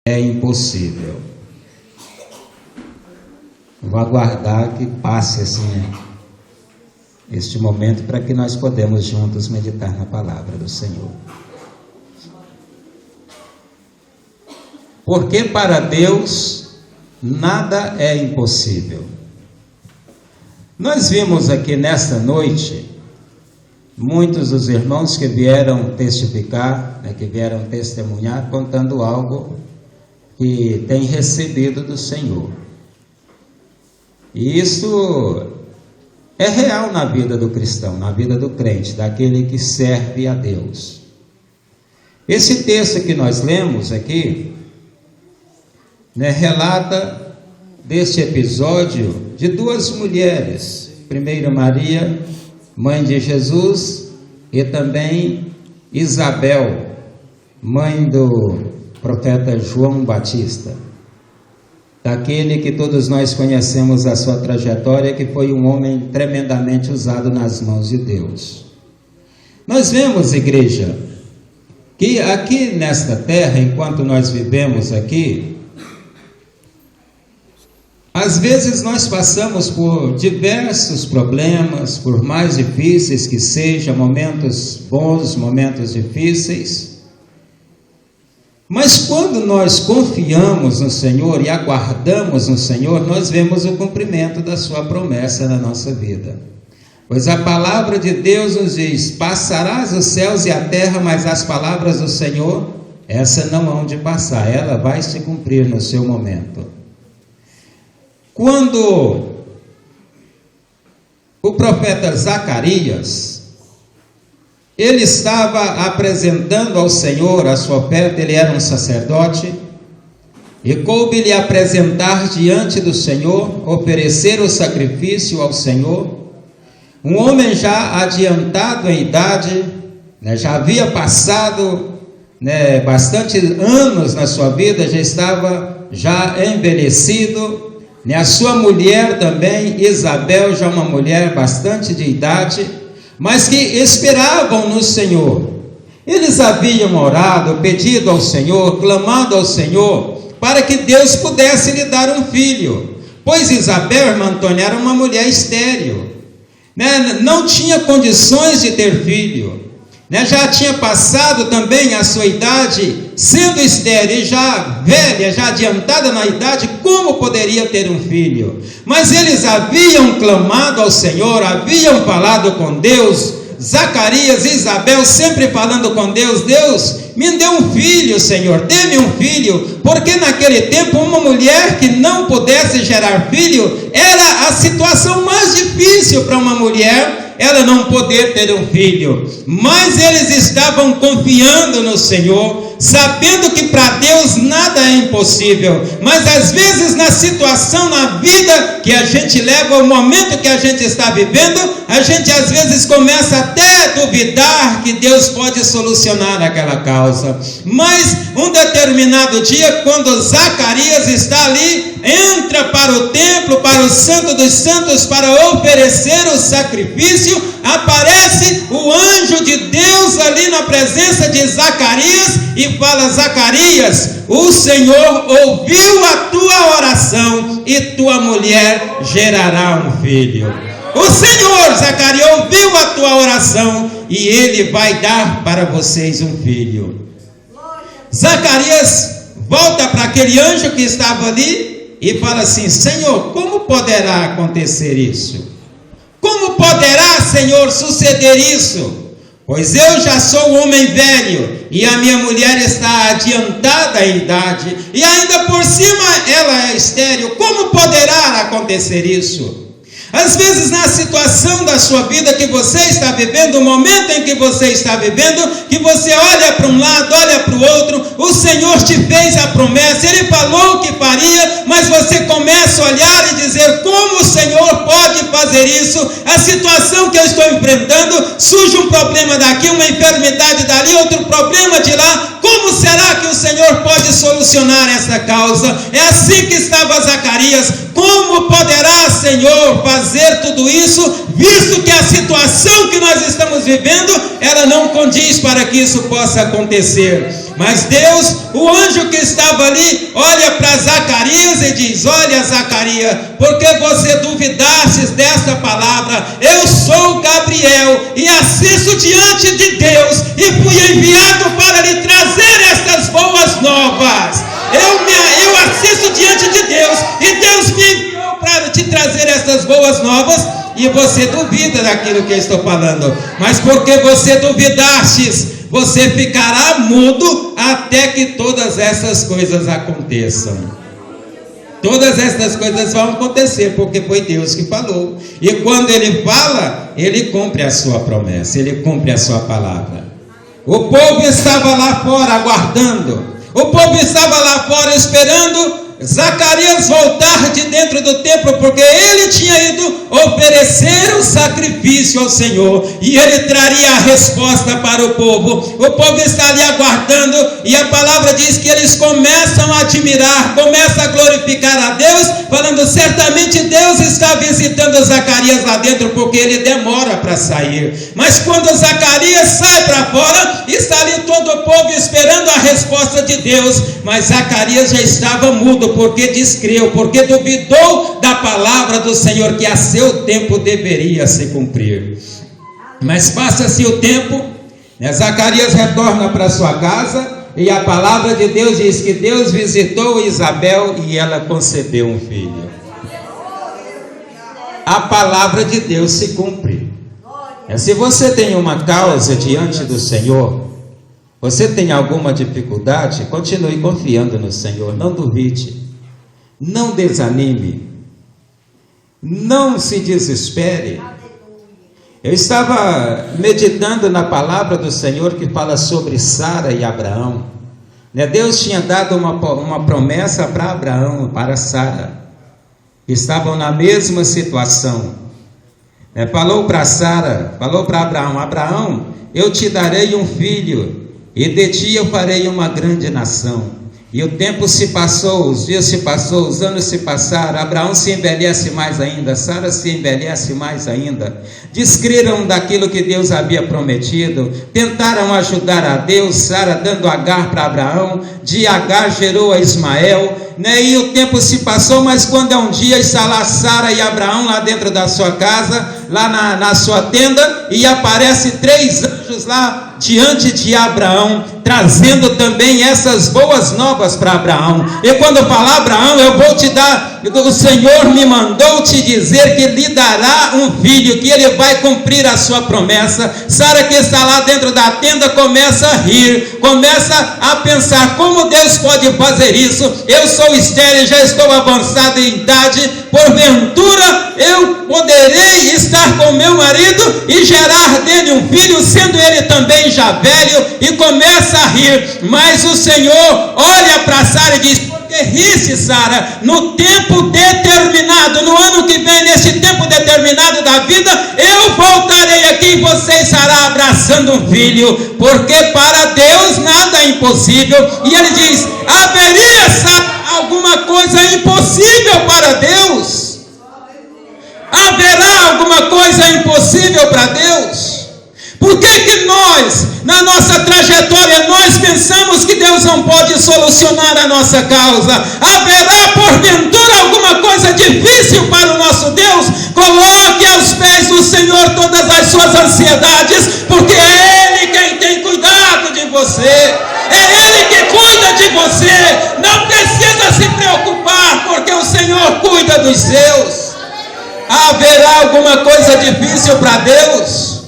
é impossível. Vou aguardar que passe assim este momento para que nós podemos juntos meditar na palavra do Senhor. Porque para Deus nada é impossível. Nós vimos aqui nesta noite muitos dos irmãos que vieram testificar, que vieram testemunhar, contando algo que tem recebido do Senhor. E isso é real na vida do cristão, na vida do crente, daquele que serve a Deus. Esse texto que nós lemos aqui, relata deste episódio de duas mulheres. Primeiro Maria, mãe de Jesus, e também Isabel, mãe do profeta João Batista, daquele que todos nós conhecemos a sua trajetória, que foi um homem tremendamente usado nas mãos de Deus. Nós vemos, igreja, que aqui nesta terra, enquanto nós vivemos aqui, às vezes nós passamos por diversos problemas, por mais difíceis que sejam, momentos bons, momentos difíceis. Mas quando nós confiamos no Senhor e aguardamos no Senhor, nós vemos o cumprimento da sua promessa na nossa vida. Pois a palavra de Deus nos diz: passarás os céus e a terra, mas as palavras do Senhor, essa não hão de passar, ela vai se cumprir no seu momento. Quando o profeta Zacarias, ele estava apresentando ao Senhor a sua oferta, ele era um sacerdote, e coube-lhe apresentar diante do Senhor, oferecer o sacrifício ao Senhor. Um homem já adiantado em idade, já havia passado bastante anos na sua vida, já estava envelhecido. A sua mulher também, Isabel, já uma mulher bastante de idade, mas que esperavam no Senhor. Eles haviam orado, pedido ao Senhor, clamado ao Senhor, para que Deus pudesse lhe dar um filho, pois Isabel, irmã Antônia, era uma mulher estéril, não tinha condições de ter filho, já tinha passado também a sua idade, sendo estéril e já velha, já adiantada na idade, como poderia ter um filho? Mas eles haviam clamado ao Senhor, haviam falado com Deus. Zacarias e Isabel sempre falando com Deus: Deus, me dê um filho, Senhor, dê-me um filho, porque naquele tempo uma mulher que não pudesse gerar filho, era a situação mais difícil para uma mulher, ela não poder ter um filho. Mas eles estavam confiando no Senhor, sabendo que para Deus nada é impossível. Mas às vezes na situação, na vida que a gente leva, o momento que a gente está vivendo, a gente às vezes começa até a duvidar que Deus pode solucionar aquela causa. Mas um determinado dia, quando Zacarias está ali, entra para o templo, para o Santo dos Santos, para oferecer o sacrifício, aparece o anjo de Deus ali na presença de Zacarias e fala: Zacarias, o Senhor ouviu a tua oração e tua mulher gerará um filho. O Senhor, Zacarias, ouviu a tua oração e ele vai dar para vocês um filho. Zacarias volta para aquele anjo que estava ali e fala assim: Senhor, como poderá acontecer isso? Como poderá, Senhor, suceder isso? Pois eu já sou um homem velho e a minha mulher está adiantada em idade e ainda por cima ela é estéril. Como poderá acontecer isso? Às vezes na situação da sua vida que você está vivendo, o momento em que você está vivendo, que você olha para um lado, olha para o outro, o Senhor te fez a promessa, Ele falou que faria, mas você começa a olhar e dizer: como o Senhor pode fazer isso? A situação que eu estou enfrentando, surge um problema daqui, uma enfermidade dali, outro problema de lá, como será que o Senhor pode solucionar essa causa? É assim que estava Zacarias: como poderá, Senhor, fazer tudo isso, visto que a situação que nós estamos vivendo, ela não condiz para que isso possa acontecer. Mas Deus, o anjo que estava ali, olha para Zacarias e diz: olha, Zacarias, porque você duvidastes desta palavra, eu sou Gabriel e assisto diante de Deus e fui enviado para lhe trazer estas boas novas. Eu assisto diante de Deus e Deus me enviou para te trazer estas boas novas. E você duvida daquilo que eu estou falando, mas porque você duvidastes, você ficará mudo até que todas essas coisas aconteçam. Todas essas coisas vão acontecer, porque foi Deus que falou. E quando Ele fala, Ele cumpre a sua promessa, Ele cumpre a sua palavra. O povo estava lá fora aguardando, o povo estava lá fora esperando Zacarias voltar de dentro do templo, porque ele tinha ido oferecer o sacrifício ao Senhor, e ele traria a resposta para o povo. O povo está ali aguardando, e a palavra diz que eles começam a admirar, começam a glorificar a Deus, falando: certamente Deus está visitando Zacarias lá dentro, porque ele demora para sair. Mas quando Zacarias sai para fora, está ali todo o povo esperando a resposta de Deus, mas Zacarias já estava mudo, porque descreu, porque duvidou da palavra do Senhor, que a seu tempo deveria se cumprir. Mas passa-se o tempo, Zacarias retorna para sua casa, e a palavra de Deus diz que Deus visitou Isabel e ela concebeu um filho. A palavra de Deus se cumpre. Se você tem uma causa diante do Senhor, você tem alguma dificuldade, continue confiando no Senhor, não duvide, não desanime, não se desespere. Eu estava meditando na palavra do Senhor que fala sobre Sara e Abraão. Deus tinha dado uma promessa para Abraão, para Sara, que estavam na mesma situação. Falou para Sara, falou para Abraão: Abraão, eu te darei um filho, e de ti eu farei uma grande nação. E o tempo se passou, os dias se passaram, os anos se passaram, Abraão se envelhece mais ainda, Sara se envelhece mais ainda. Descreram daquilo que Deus havia prometido, tentaram ajudar a Deus, Sara dando Agar para Abraão, de Agar gerou a Ismael, e o tempo se passou. Mas quando é um dia, está lá Sara e Abraão lá dentro da sua casa, lá na sua tenda, e aparece 3 anjos lá diante de Abraão, trazendo também essas boas novas para Abraão. E quando falar: Abraão, eu vou te dar, o Senhor me mandou te dizer que lhe dará um filho, que ele vai cumprir a sua promessa. Sara, que está lá dentro da tenda, começa a rir, começa a pensar: como Deus pode fazer isso? Eu sou estéril, já estou avançado em idade, porventura eu poderei estar com meu marido e gerar dele um filho, sendo ele também já velho? E começa a rir. Mas o Senhor olha para Sara e diz: porque risse, Sara, no tempo determinado, no ano que vem, nesse tempo determinado da vida, eu voltarei aqui e você estará abraçando um filho, porque para Deus nada é impossível. E ele diz: haveria, Sara, alguma coisa impossível para Deus? Haverá alguma coisa impossível para Deus? Por que nós, na nossa trajetória, nós pensamos que Deus não pode solucionar a nossa causa? Haverá porventura alguma coisa difícil para o nosso Deus? Coloque aos pés do Senhor todas as suas ansiedades, porque é Ele quem tem cuidado de você, é Ele que cuida de você. Não precisa se preocupar, porque o Senhor cuida dos seus. Haverá alguma coisa difícil para Deus?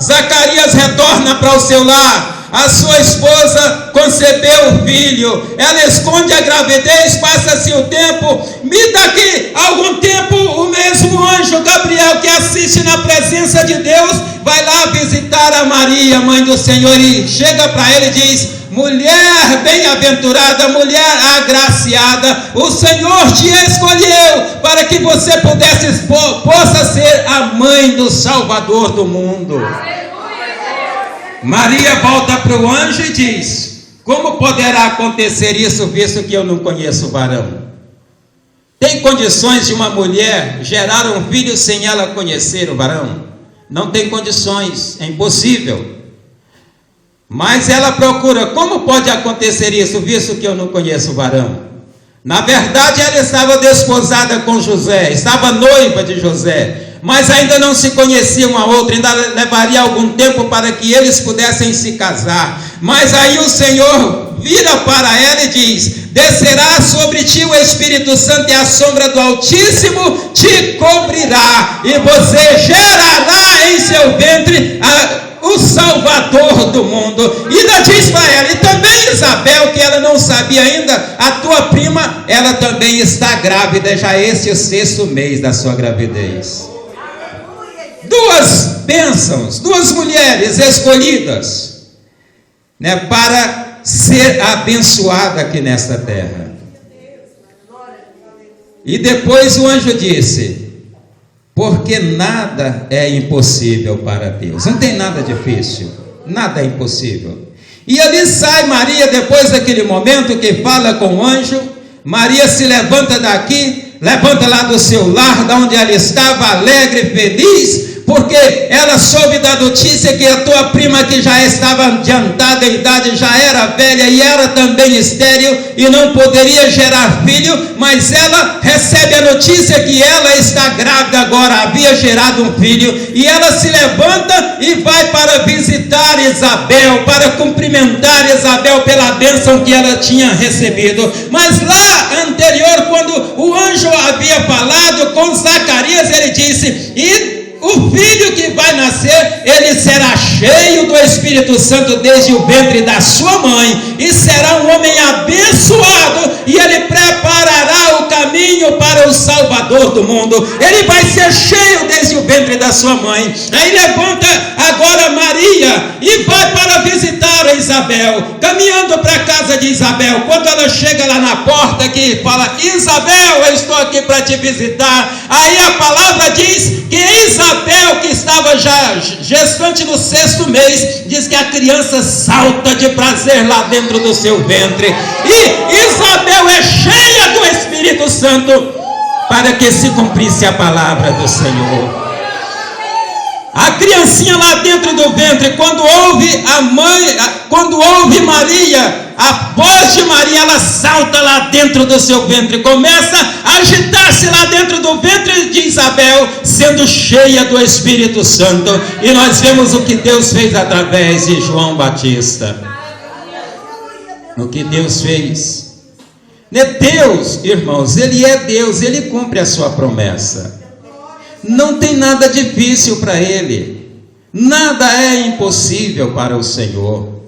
Zacarias retorna para o seu lar, a sua esposa concebeu o filho, ela esconde a gravidez, passa-se o tempo, e daqui a algum tempo o mesmo anjo Gabriel, que assiste na presença de Deus, vai lá visitar a Maria, mãe do Senhor, e chega para ele e diz: mulher bem-aventurada, mulher agraciada, o Senhor te escolheu para que você possa ser a mãe do Salvador do mundo. Maria volta para o anjo e diz: como poderá acontecer isso, visto que eu não conheço o varão? Tem condições de uma mulher gerar um filho sem ela conhecer o varão? Não tem condições, é impossível. Mas ela procura, como pode acontecer isso, visto que eu não conheço o varão? Na verdade, ela estava desposada com José, estava noiva de José, mas ainda não se conheciam uma outra, ainda levaria algum tempo para que eles pudessem se casar. Mas aí o Senhor vira para ela e diz: descerá sobre ti o Espírito Santo e a sombra do Altíssimo te cobrirá, e você gerará em seu ventre o Salvador do mundo. E ainda diz para ela, e também Isabel, que ela não sabia ainda, a tua prima, ela também está grávida, já esse é o 6º mês da sua gravidez. Duas bênçãos, duas mulheres escolhidas, né, para ser abençoada aqui nesta terra. E depois o anjo disse: porque nada é impossível para Deus. Não tem nada difícil, nada é impossível. E ali sai Maria, depois daquele momento que fala com o anjo. Maria se levanta daqui, levanta lá do seu lar, da onde ela estava, alegre, feliz, porque ela soube da notícia que a tua prima, que já estava adiantada em idade, já era velha e era também estéril e não poderia gerar filho, mas ela recebe a notícia que ela está grávida agora, havia gerado um filho, e ela se levanta e vai para visitar Isabel, para cumprimentar Isabel pela bênção que ela tinha recebido. Mas lá anterior, quando o anjo havia falado com Zacarias, ele disse: e o filho que vai nascer, ele será cheio do Espírito Santo desde o ventre da sua mãe, e será um homem abençoado, e ele preparará o caminho para o Salvador do mundo. Ele vai ser cheio desde o ventre da sua mãe. Aí levanta agora Maria e vai para visitar a Isabel, caminhando para a casa de Isabel. Quando ela chega lá na porta, que fala: Isabel, eu estou aqui para te visitar. Aí a palavra diz que Isabel, que estava já gestante no 6º mês, diz que a criança salta de prazer lá dentro do seu ventre, e Isabel é cheia do Espírito Santo, para que se cumprisse a palavra do Senhor. A criancinha lá dentro do ventre, quando ouve a mãe, quando ouve Maria, a voz de Maria, ela salta lá dentro do seu ventre, começa a agitar-se lá dentro do ventre de Isabel, sendo cheia do Espírito Santo. E nós vemos o que Deus fez através de João Batista. O que Deus fez. Deus, irmãos, Ele é Deus, Ele cumpre a sua promessa. Não tem nada difícil para Ele, nada é impossível para o Senhor.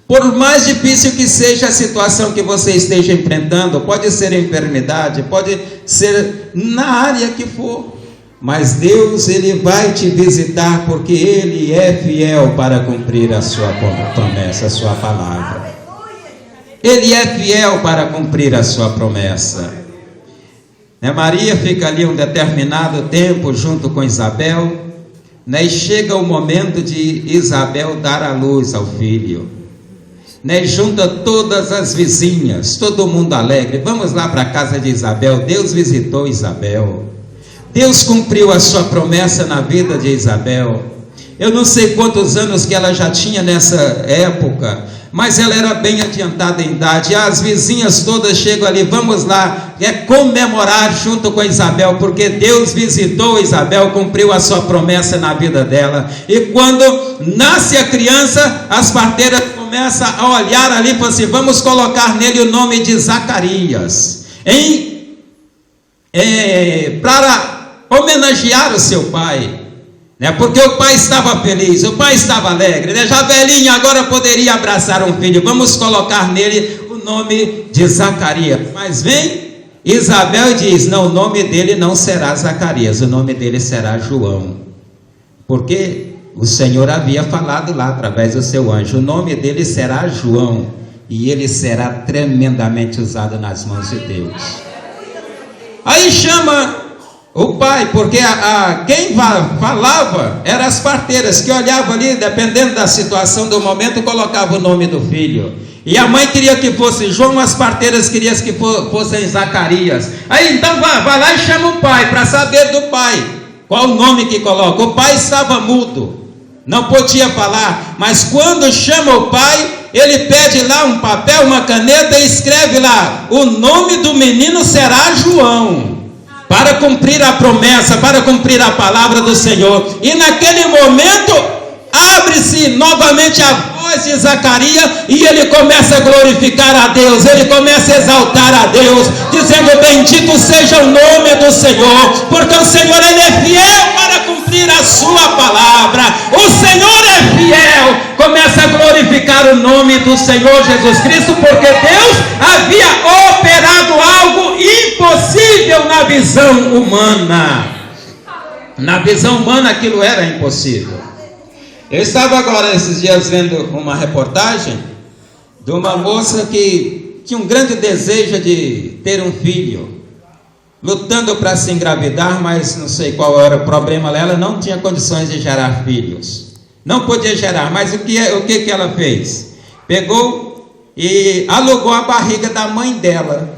Por mais difícil que seja a situação que você esteja enfrentando, pode ser enfermidade, pode ser na área que for, mas Deus, Ele vai te visitar, porque Ele é fiel para cumprir a sua promessa, a sua palavra. Ele é fiel para cumprir a sua promessa. Maria fica ali um determinado tempo junto com Isabel, e chega o momento de Isabel dar à luz ao filho, junta todas as vizinhas, todo mundo alegre, vamos lá para a casa de Isabel. Deus visitou Isabel, Deus cumpriu a sua promessa na vida de Isabel. Eu não sei quantos anos que ela já tinha nessa época, mas ela era bem adiantada em idade. As vizinhas todas chegam ali, vamos lá, comemorar junto com Isabel, porque Deus visitou Isabel, cumpriu a sua promessa na vida dela. E quando nasce a criança, as parteiras começam a olhar ali e falam assim: vamos colocar nele o nome de Zacarias, para homenagear o seu pai. Porque o pai estava feliz, o pai estava alegre, já velhinho, agora poderia abraçar um filho. Vamos colocar nele o nome de Zacarias. Mas vem Isabel e diz: não, o nome dele não será Zacarias, o nome dele será João, porque o Senhor havia falado lá através do seu anjo, o nome dele será João, e ele será tremendamente usado nas mãos de Deus. Aí chama o pai, porque quem falava eram as parteiras, que olhavam ali, dependendo da situação do momento, colocava o nome do filho. E a mãe queria que fosse João, as parteiras queriam que fossem Zacarias. Aí então vai lá e chama o pai, para saber do pai qual o nome que coloca. O pai estava mudo, não podia falar, mas quando chama o pai, ele pede lá um papel, uma caneta e escreve lá: o nome do menino será João, para cumprir a promessa, para cumprir a palavra do Senhor. E naquele momento abre-se novamente a voz de Zacarias e ele começa a glorificar a Deus, ele começa a exaltar a Deus, dizendo: bendito seja o nome do Senhor, porque o Senhor, ele é fiel para cumprir a sua palavra. O Senhor é fiel. Começa a glorificar o nome do Senhor Jesus Cristo, porque Deus havia operado algo impossível na visão humana. Na visão humana aquilo era impossível. Eu estava agora esses dias vendo uma reportagem de uma moça que tinha um grande desejo de ter um filho, lutando para se engravidar, mas não sei qual era o problema dela, ela não tinha condições de gerar filhos, não podia gerar. Mas o que ela fez? Pegou e alugou a barriga da mãe dela,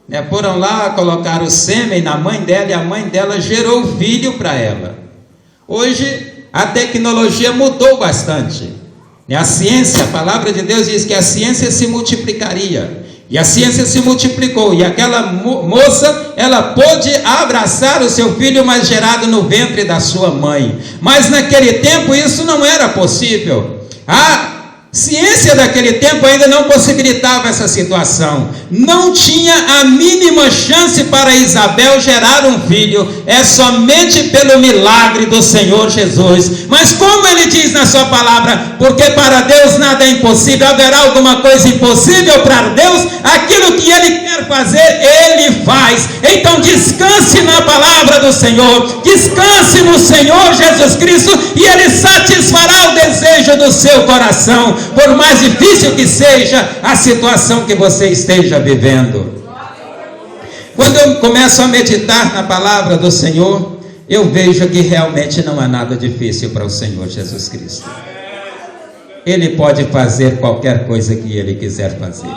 né? Foram lá, colocaram o sêmen na mãe dela e a mãe dela gerou o filho para ela. Hoje a tecnologia mudou bastante. A ciência, a palavra de Deus diz que a ciência se multiplicaria. E a ciência se multiplicou. E aquela moça, ela pôde abraçar o seu filho, mas gerado no ventre da sua mãe. Mas naquele tempo isso não era possível. A ciência daquele tempo ainda não possibilitava essa situação. Não tinha a mínima chance para Isabel gerar um filho. É somente pelo milagre do Senhor Jesus. Mas como ele diz na sua palavra, porque para Deus nada é impossível, haverá alguma coisa impossível para Deus? Aquilo que ele quer fazer, ele faz. Então descanse na palavra do Senhor, descanse no Senhor Jesus Cristo, e ele satisfará o desejo do seu coração, por mais difícil que seja a situação que você esteja vivendo. Quando eu começo a meditar na palavra do Senhor, eu vejo que realmente não há nada difícil para o Senhor Jesus Cristo. Ele pode fazer qualquer coisa que ele quiser fazer.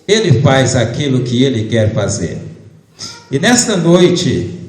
Ele faz aquilo que ele quer fazer. E nesta noite